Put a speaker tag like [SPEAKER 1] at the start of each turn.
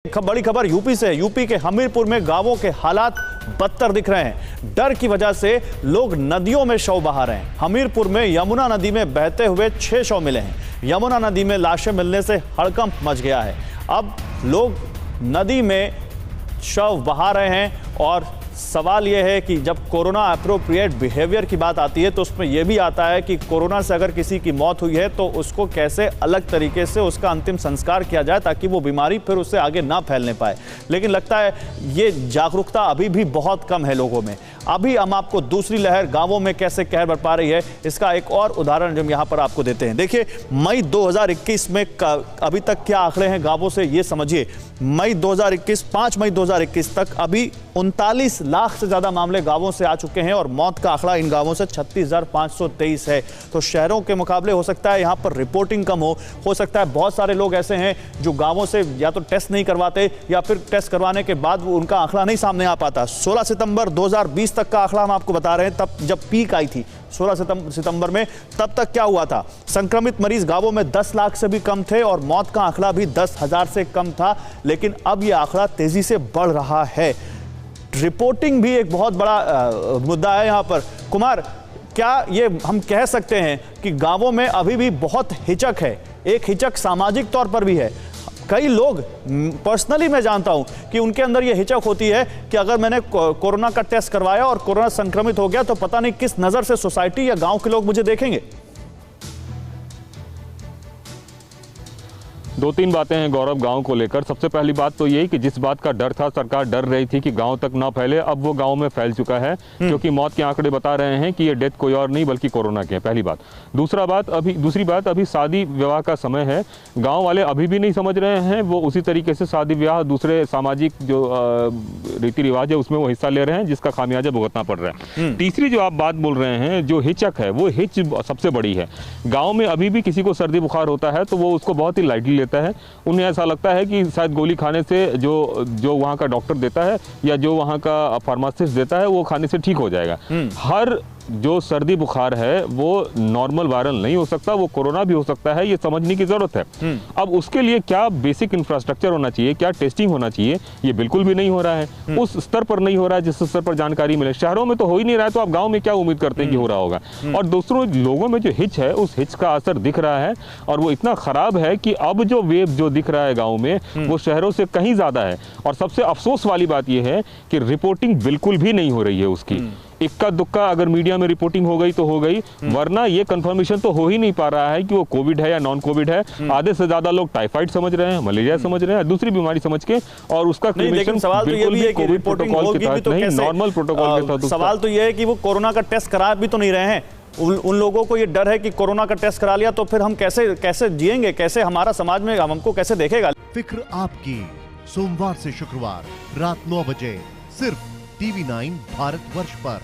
[SPEAKER 1] बड़ी खबर यूपी से। यूपी के हमीरपुर में गांवों के हालात बदतर दिख रहे हैं। डर की वजह से लोग नदियों में शव बहा रहे हैं। हमीरपुर में यमुना नदी में बहते हुए 6 शव मिले हैं। यमुना नदी में लाशें मिलने से हड़कंप मच गया है। अब लोग नदी में शव बहा रहे हैं और सवाल यह है कि जब कोरोना अप्रोप्रिएट बिहेवियर की बात आती है तो उसमें यह भी आता है कि कोरोना से अगर किसी की मौत हुई है तो उसको कैसे अलग तरीके से उसका अंतिम संस्कार किया जाए ताकि वो बीमारी फिर उससे आगे ना फैलने पाए। लेकिन लगता है ये जागरूकता अभी भी बहुत कम है लोगों में। अभी हम आपको दूसरी लहर गांवों में कैसे कहर बरपा रही है इसका एक और उदाहरण हम यहाँ पर आपको देते हैं। देखिए, मई 2021 में अभी तक क्या आंकड़े हैं गांवों से ये समझिए। मई 2021 5 मई 2021 तक अभी 39 लाख से ज्यादा मामले गांवों से आ चुके हैं और मौत का आंकड़ा इन गांवों से 36,523 है। तो शहरों के मुकाबले हो सकता है यहां पर रिपोर्टिंग कम हो सकता है बहुत सारे लोग ऐसे हैं जो गांवों से या तो टेस्ट नहीं करवाते या फिर टेस्ट करवाने के बाद उनका आंकड़ा नहीं सामने आ पाता। 16 सितंबर 2020 तक का आंकड़ा हम आपको बता रहे हैं, तब जब पीक आई थी 16 सितंबर में, तब तक क्या हुआ था। संक्रमित मरीज गांवों में 10 लाख से भी कम थे और मौत का आंकड़ा भी 10,000 से कम था। लेकिन अब यह आंकड़ा तेजी से बढ़ रहा है। रिपोर्टिंग भी एक बहुत बड़ा मुद्दा है यहां पर। कुमार, क्या ये हम कह सकते हैं कि गांवों में अभी भी बहुत हिचक है? एक हिचक सामाजिक तौर पर भी है। कई लोग पर्सनली मैं जानता हूं कि उनके अंदर यह हिचक होती है कि अगर मैंने कोरोना का टेस्ट करवाया और कोरोना संक्रमित हो गया तो पता नहीं किस नजर से सोसाइटी या गांव के लोग मुझे देखेंगे।
[SPEAKER 2] 2-3 बातें हैं गौरव गांव को लेकर। सबसे पहली बात तो यही कि जिस बात का डर था, सरकार डर रही थी कि गांव तक ना फैले, अब वो गांव में फैल चुका है क्योंकि मौत के आंकड़े बता रहे हैं कि ये डेथ कोई और नहीं बल्कि कोरोना के हैं। पहली बात। दूसरी बात अभी शादी विवाह का समय है। गांव वाले अभी भी नहीं समझ रहे हैं, वो उसी तरीके से शादी विवाह दूसरे सामाजिक जो रीति रिवाज है उसमें वो हिस्सा ले रहे हैं, जिसका खामियाजा भुगतना पड़ रहा है। तीसरी जो आप बात बोल रहे हैं, जो हिचक है, वो हिच सबसे बड़ी है। गाँव में अभी भी किसी को सर्दी बुखार होता है तो वो उसको बहुत ही लाइटली है। उन्हें ऐसा लगता है कि शायद गोली खाने से जो वहां का डॉक्टर देता है या जो वहां का फार्मासिस्ट देता है वो खाने से ठीक हो जाएगा। हर जो सर्दी बुखार है वो नॉर्मल वायरल नहीं हो सकता, वो कोरोना भी हो सकता है, ये समझने की जरूरत है। अब उसके लिए क्या बेसिक इंफ्रास्ट्रक्चर होना चाहिए, क्या टेस्टिंग होना चाहिए, ये बिल्कुल भी नहीं हो रहा है। उस स्तर पर नहीं हो रहा है जिस स्तर पर जानकारी मिले। शहरों में तो हो ही नहीं रहा है, तो आप गांव में क्या उम्मीद करते हैं कि हो रहा होगा। और दूसरों लोगों में जो हिच है, उस हिच का असर दिख रहा है और वो इतना खराब है कि अब जो वेव जो दिख रहा है गाँव में वो शहरों से कहीं ज्यादा है। और सबसे अफसोस वाली बात यह है कि रिपोर्टिंग बिल्कुल भी नहीं हो रही है उसकी। इक्का दुक्का अगर मीडिया में रिपोर्टिंग हो गई तो हो गई, वरना ये कंफर्मेशन तो हो ही नहीं पा रहा है कि वो कोविड है या नॉन कोविड है। आधे से ज्यादा लोग टाइफाइड समझ रहे हैं, मलेरिया समझ रहे हैं, दूसरी बीमारी समझ के, और उसका
[SPEAKER 1] सवाल तो ये भी है कि रिपोर्टिंग होगी भी तो कैसे?
[SPEAKER 2] नॉर्मल प्रोटोकॉल के तहत।
[SPEAKER 1] सवाल तो ये है कि वो कोरोना का टेस्ट करा भी तो नहीं रहे हैं। उन लोगों को ये डर है कि कोरोना का टेस्ट करा लिया तो फिर हम कैसे जिएंगे, कैसे हमारा समाज में हमको कैसे देखेगा।
[SPEAKER 3] फिक्र आपकी, सोमवार से शुक्रवार रात 9 बजे सिर्फ TV9 भारतवर्ष पर।